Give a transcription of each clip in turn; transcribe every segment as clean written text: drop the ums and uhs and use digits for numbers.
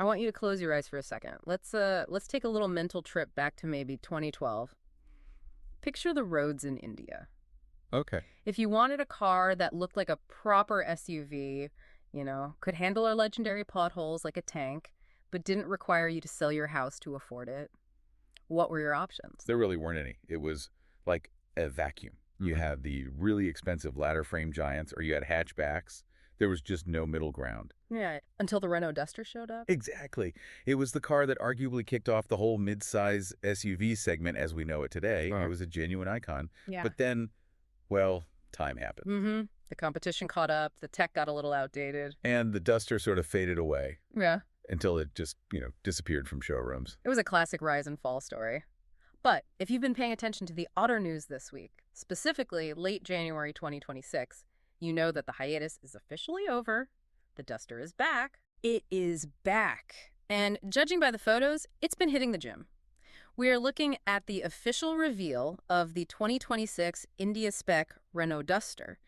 want you to close your eyes for a second. Let's take a little mental trip back to maybe 2012. Picture the roads in India. Okay. If you wanted a car that looked like a proper SUV, could handle our legendary potholes like a tank, but didn't require you to sell your house to afford it, what were your options? There really weren't any. It was like a vacuum. You had the really expensive ladder frame giants, or you had hatchbacks. There was just no middle ground. Yeah, until the Renault Duster showed up. Exactly. It was the car that arguably kicked off the whole mid-size SUV segment as we know it today. It was a genuine icon. Yeah. But then, well, time happened. Mm-hmm. The competition caught up. The tech got a little outdated. And the Duster sort of faded away. Yeah. Until it just, disappeared from showrooms. It was a classic rise and fall story. But if you've been paying attention to the auto news this week, specifically late January 2026, you know that the hiatus is officially over. The Duster is back. It is back. And judging by the photos, it's been hitting the gym. We are looking at the official reveal of the 2026 India spec Renault Duster.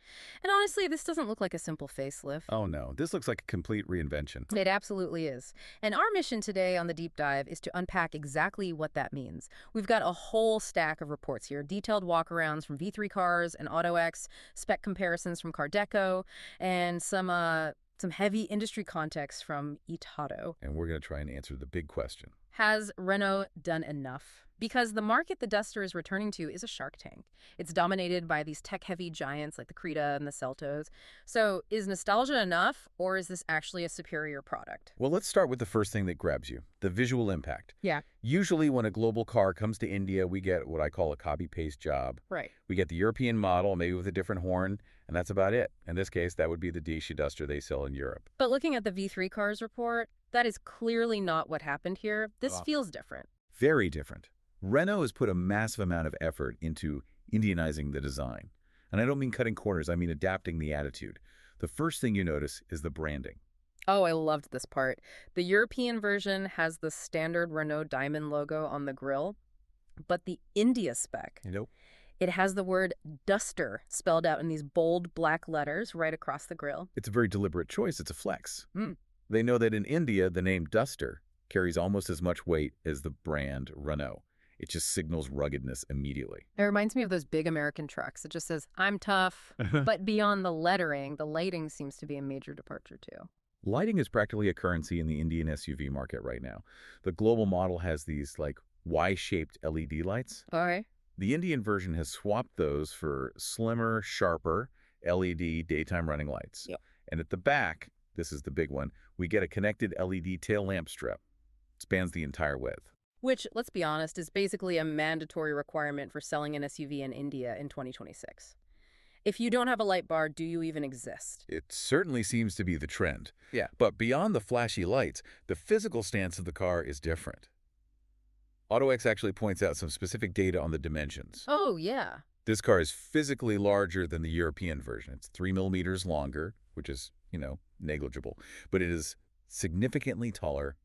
And honestly, this doesn't look like a simple facelift. Oh no, this looks like a complete reinvention. It absolutely is. And our mission today on the Deep Dive is to unpack exactly what that means. We've got a whole stack of reports here, detailed walkarounds from V3 Cars and AutoX, spec comparisons from Car Deco, and some heavy industry context from Itato. And we're going to try and answer the big question. Has Renault done enough? Because the market the Duster is returning to is a shark tank. It's dominated by these tech-heavy giants like the Creta and the Celtos. So is nostalgia enough, or is this actually a superior product? Well, let's start with the first thing that grabs you, the visual impact. Yeah. Usually when a global car comes to India, we get what I call a copy-paste job. Right. We get the European model, maybe with a different horn, and that's about it. In this case, that would be the Dacia Duster they sell in Europe. But looking at the V3 Cars report, that is clearly not what happened here. This feels different. Very different. Renault has put a massive amount of effort into Indianizing the design. And I don't mean cutting corners, I mean adapting the attitude. The first thing you notice is the branding. Oh, I loved this part. The European version has the standard Renault diamond logo on the grille, but the India spec, it has the word Duster spelled out in these bold black letters right across the grille. It's a very deliberate choice. It's a flex. They know that in India, the name Duster carries almost as much weight as the brand Renault. It just signals ruggedness immediately. It reminds me of those big American trucks. It just says, I'm tough. But beyond the lettering, the lighting seems to be a major departure too. Lighting is practically a currency in the Indian SUV market right now. The global model has these Y-shaped LED lights. All right. The Indian version has swapped those for slimmer, sharper LED daytime running lights. Yep. And at the back, this is the big one, we get a connected LED tail lamp strip. It spans the entire width. Which, let's be honest, is basically a mandatory requirement for selling an SUV in India in 2026. If you don't have a light bar, do you even exist? It certainly seems to be the trend. Yeah. But beyond the flashy lights, the physical stance of the car is different. AutoX actually points out some specific data on the dimensions. Oh, yeah. This car is physically larger than the European version. It's 3 millimeters longer, which is, negligible. But it is significantly taller,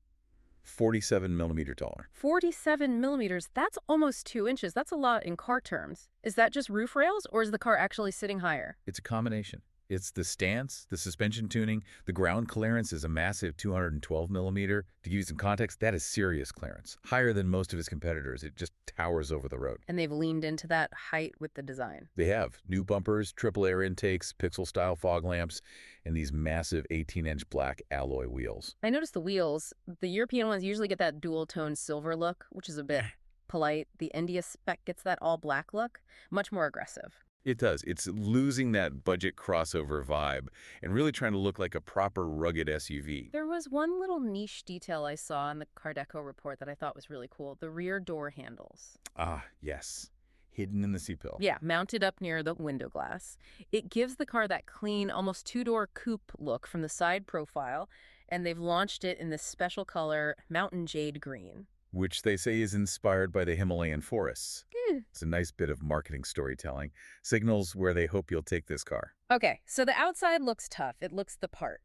47 millimeter taller. 47 millimeters, that's almost 2 inches. That's a lot in car terms. Is that just roof rails, or is the car actually sitting higher? It's a combination. It's the stance, the suspension tuning. The ground clearance is a massive 212 millimeter. To give you some context, that is serious clearance. Higher than most of its competitors. It just towers over the road. And they've leaned into that height with the design. They have. New bumpers, triple air intakes, pixel-style fog lamps, and these massive 18-inch black alloy wheels. I noticed the wheels. The European ones usually get that dual-tone silver look, which is a bit polite. The India spec gets that all-black look, much more aggressive. It does. It's losing that budget crossover vibe and really trying to look like a proper rugged SUV. There was one little niche detail I saw in the Car Deco report that I thought was really cool. The rear door handles. Ah, yes. Hidden in the C-pillar. Yeah, mounted up near the window glass. It gives the car that clean, almost two-door coupe look from the side profile, and they've launched it in this special color, Mountain Jade Green. Which they say is inspired by the Himalayan forests. It's a nice bit of marketing storytelling. Signals where they hope you'll take this car. Okay, so the outside looks tough. It looks the part.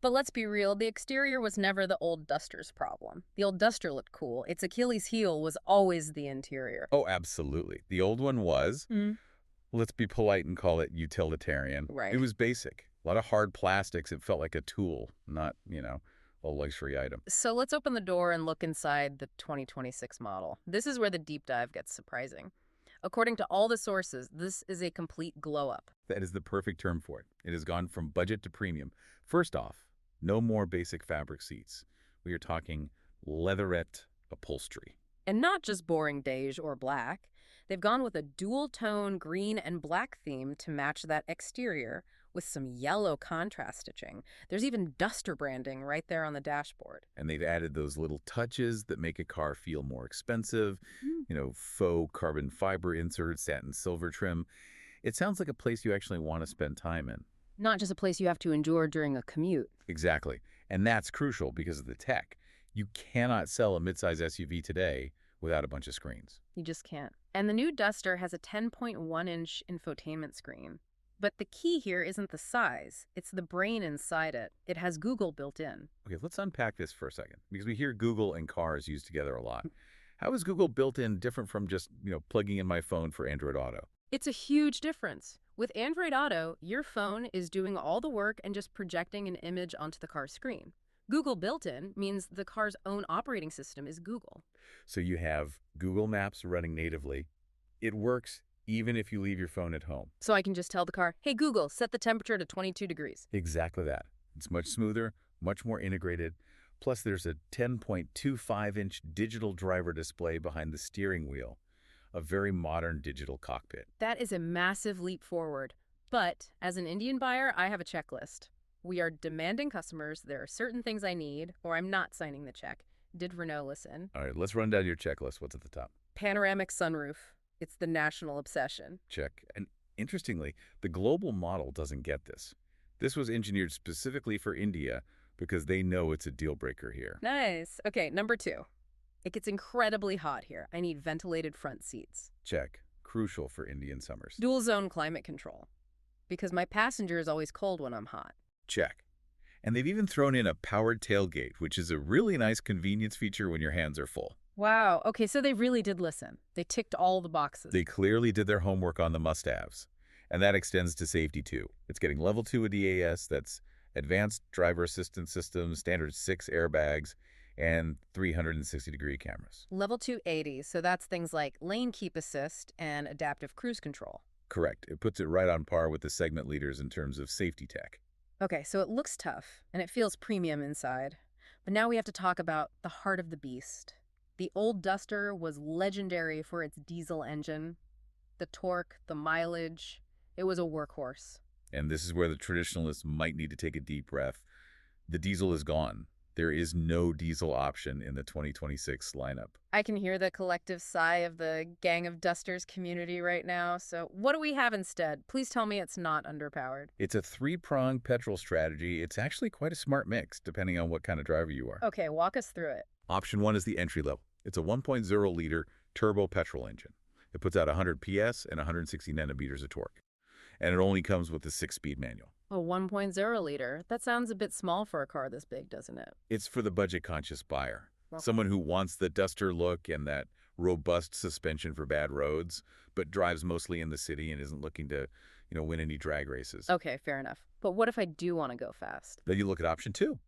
But let's be real, the exterior was never the old Duster's problem. The old Duster looked cool. Its Achilles heel was always the interior. Oh, absolutely. The old one was, let's be polite and call it utilitarian. Right. It was basic. A lot of hard plastics. It felt like a tool, not, a luxury item. So let's open the door and look inside the 2026 model. This is where the deep dive gets surprising. According to all the sources, this is a complete glow-up. That is the perfect term for it. It has gone from budget to premium. First off, no more basic fabric seats. We are talking leatherette upholstery. And not just boring beige or black. They've gone with a dual-tone green and black theme to match that exterior with some yellow contrast stitching. There's even Duster branding right there on the dashboard. And they've added those little touches that make a car feel more expensive. Faux carbon fiber insert, satin silver trim. It sounds like a place you actually want to spend time in. Not just a place you have to endure during a commute. Exactly. And that's crucial because of the tech. You cannot sell a midsize SUV today without a bunch of screens. You just can't. And the new Duster has a 10.1-inch infotainment screen. But the key here isn't the size, it's the brain inside it. It has Google built in. Okay, let's unpack this for a second, because we hear Google and cars used together a lot. How is Google built in different from just, plugging in my phone for Android Auto? It's a huge difference. With Android Auto, your phone is doing all the work and just projecting an image onto the car's screen. Google built-in means the car's own operating system is Google. So you have Google Maps running natively. It works even if you leave your phone at home. So I can just tell the car, hey Google, set the temperature to 22 degrees. Exactly that. It's much smoother, much more integrated. Plus there's a 10.25-inch digital driver display behind the steering wheel. A very modern digital cockpit. That is a massive leap forward. But as an Indian buyer, I have a checklist. We are demanding customers. There are certain things I need, or I'm not signing the check. Did Renault listen? All right, let's run down your checklist. What's at the top? Panoramic sunroof. It's the national obsession. Check. And interestingly, the global model doesn't get this. This was engineered specifically for India because they know it's a deal breaker here. Nice. Okay, number 2. It gets incredibly hot here. I need ventilated front seats. Check. Crucial for Indian summers. Dual zone climate control. Because my passenger is always cold when I'm hot. Check. And they've even thrown in a powered tailgate, which is a really nice convenience feature when your hands are full. Wow. Okay, so they really did listen. They ticked all the boxes. They clearly did their homework on the must-haves. And that extends to safety, too. It's getting level 2 of DAS, that's advanced driver assistance systems, standard 6 airbags, and 360-degree cameras. Level 2 80, so that's things like lane keep assist and adaptive cruise control. Correct. It puts it right on par with the segment leaders in terms of safety tech. Okay, so it looks tough, and it feels premium inside. But now we have to talk about the heart of the beast. The old Duster was legendary for its diesel engine. The torque, the mileage, it was a workhorse. And this is where the traditionalists might need to take a deep breath. The diesel is gone. There is no diesel option in the 2026 lineup. I can hear the collective sigh of the gang of Dusters community right now. So what do we have instead? Please tell me it's not underpowered. It's a 3-pronged petrol strategy. It's actually quite a smart mix, depending on what kind of driver you are. Okay, walk us through it. Option 1 is the entry level. It's a 1.0-liter turbo petrol engine. It puts out 100 PS and 160 nanometers of torque. And it only comes with a 6-speed manual. A 1.0 liter. That sounds a bit small for a car this big, doesn't it? It's for the budget-conscious buyer. Well, Someone who wants the Duster look and that robust suspension for bad roads, but drives mostly in the city and isn't looking to, win any drag races. okay, fair enough. But what if I do want to go fast? Then you look at option 2.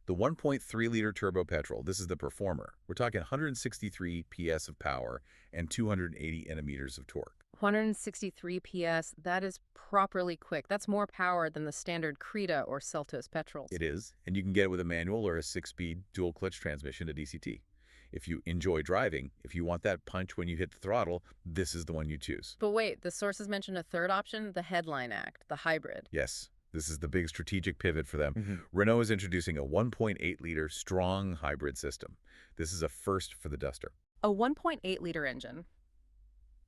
The 1.3-liter turbo petrol. This is the Performer. We're talking 163 PS of power and 280 nm of torque. 163 PS, that is properly quick. That's more power than the standard Creta or Seltos petrols. It is, and you can get it with a manual or a 6-speed dual-clutch transmission to DCT. If you enjoy driving, if you want that punch when you hit the throttle, this is the one you choose. But wait, the sources mentioned a third option, the Headline Act, the hybrid. Yes, this is the big strategic pivot for them. Renault is introducing a 1.8-liter strong hybrid system. This is a first for the Duster. A 1.8-liter engine.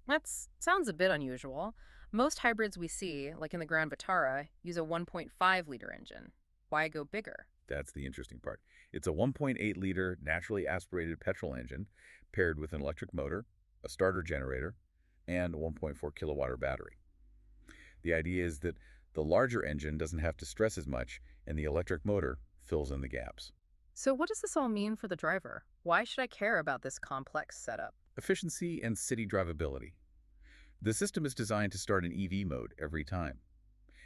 That sounds a bit unusual. Most hybrids we see, like in the Grand Vitara, use a 1.5-liter engine. Why go bigger? That's the interesting part. It's a 1.8-liter naturally aspirated petrol engine paired with an electric motor, a starter generator, and a 1.4 kilowatt battery. The idea is that the larger engine doesn't have to stress as much, and the electric motor fills in the gaps. So what does this all mean for the driver? Why should I care about this complex setup? Efficiency and city drivability. The system is designed to start in EV mode every time.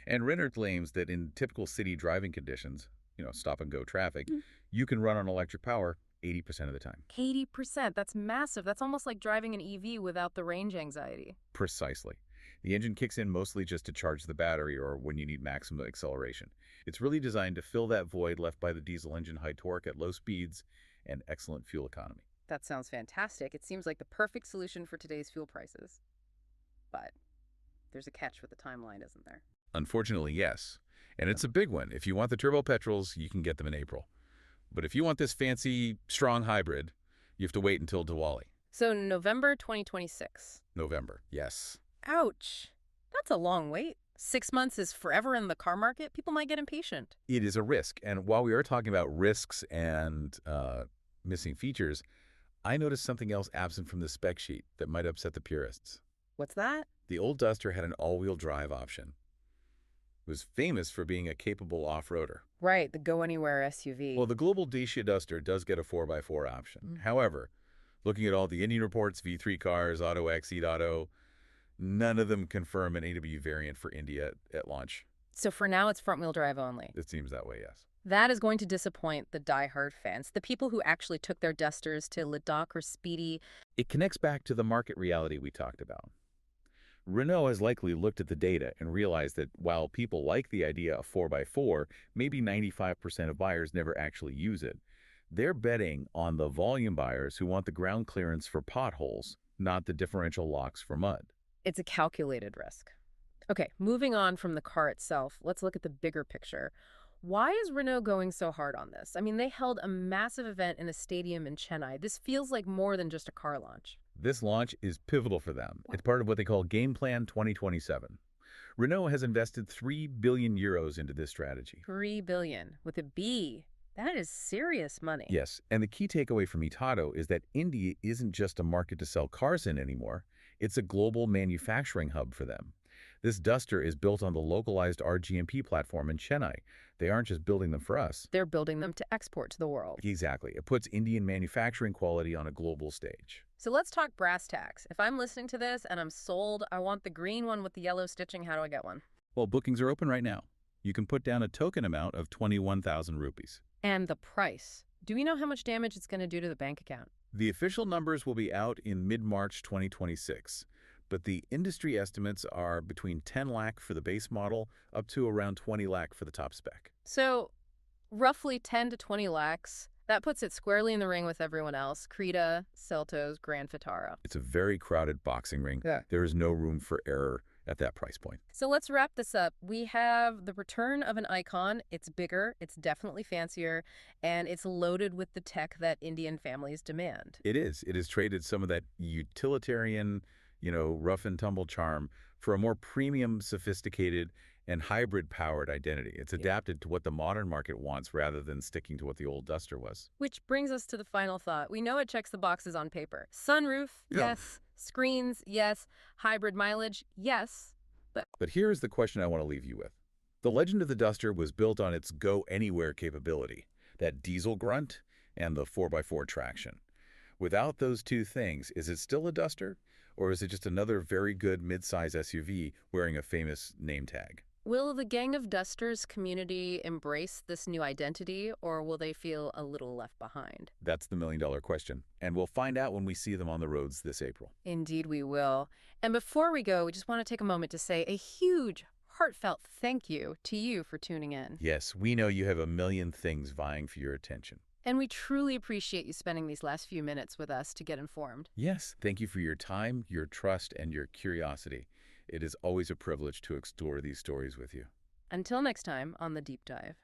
And Renault claims that in typical city driving conditions, stop-and-go traffic, You can run on electric power 80% of the time. 80%, that's massive. That's almost like driving an EV without the range anxiety. Precisely. The engine kicks in mostly just to charge the battery or when you need maximum acceleration. It's really designed to fill that void left by the diesel engine high torque at low speeds and excellent fuel economy. That sounds fantastic. It seems like the perfect solution for today's fuel prices. But there's a catch with the timeline, isn't there? Unfortunately, yes. And it's a big one. If you want the turbo petrols, you can get them in April. But if you want this fancy, strong hybrid, you have to wait until Diwali. So November 2026. November, yes. Ouch. That's a long wait. 6 months is forever in the car market. People might get impatient. It is a risk. And while we are talking about risks and missing features, I noticed something else absent from the spec sheet that might upset the purists. What's that? The old Duster had an all-wheel drive option. It was famous for being a capable off-roader. Right, the go-anywhere SUV. Well, the global Dacia Duster does get a 4x4 option. However, looking at all the Indian reports, V3 cars, Auto X, Auto, none of them confirm an AW variant for India at launch. So for now, it's front-wheel drive only. It seems that way, yes. That is going to disappoint the die-hard fans, the people who actually took their Dusters to Ladakh or Speedy. It connects back to the market reality we talked about. Renault has likely looked at the data and realized that while people like the idea of 4x4, maybe 95% of buyers never actually use it. They're betting on the volume buyers who want the ground clearance for potholes, not the differential locks for mud. It's a calculated risk. Okay, moving on from the car itself, let's look at the bigger picture. Why is Renault going so hard on this? I mean, they held a massive event in a stadium in Chennai. This feels like more than just a car launch. This launch is pivotal for them. It's part of what they call Game Plan 2027. Renault has invested 3 billion euros into this strategy. 3 billion with a B. That is serious money. Yes, and the key takeaway from Itato is that India isn't just a market to sell cars in anymore. It's a global manufacturing hub for them. This Duster is built on the localized RGMP platform in Chennai. They aren't just building them for us. They're building them to export to the world. Exactly. It puts Indian manufacturing quality on a global stage. So let's talk brass tacks. If I'm listening to this and I'm sold, I want the green one with the yellow stitching, how do I get one? Well, bookings are open right now. You can put down a token amount of 21,000 rupees. And the price. Do we know how much damage it's going to do to the bank account? The official numbers will be out in mid-March 2026, but the industry estimates are between 10 lakh for the base model up to around 20 lakh for the top spec. So roughly 10 to 20 lakhs. That puts it squarely in the ring with everyone else. Creta, Seltos, Grand Vitara. It's a very crowded boxing ring. Yeah. There is no room for error at that price point. So let's wrap this up. We have the return of an icon. It's bigger, it's definitely fancier, and it's loaded with the tech that Indian families demand. It is. It has traded some of that utilitarian, rough and tumble charm for a more premium, sophisticated, and hybrid-powered identity. It's adapted to what the modern market wants rather than sticking to what the old Duster was. Which brings us to the final thought. We know it checks the boxes on paper. Sunroof, Yeah. yes. Screens, yes. Hybrid mileage, yes. But here is the question I want to leave you with. The legend of the Duster was built on its go-anywhere capability, that diesel grunt and the 4x4 traction. Without those two things, is it still a Duster? Or is it just another very good mid-size SUV wearing a famous name tag? Will the Gang of Dusters community embrace this new identity, or will they feel a little left behind? That's the million-dollar question, and we'll find out when we see them on the roads this April. Indeed we will. And before we go, we just want to take a moment to say a huge, heartfelt thank you to you for tuning in. Yes, we know you have a million things vying for your attention. And we truly appreciate you spending these last few minutes with us to get informed. Yes, thank you for your time, your trust, and your curiosity. It is always a privilege to explore these stories with you. Until next time on The Deep Dive.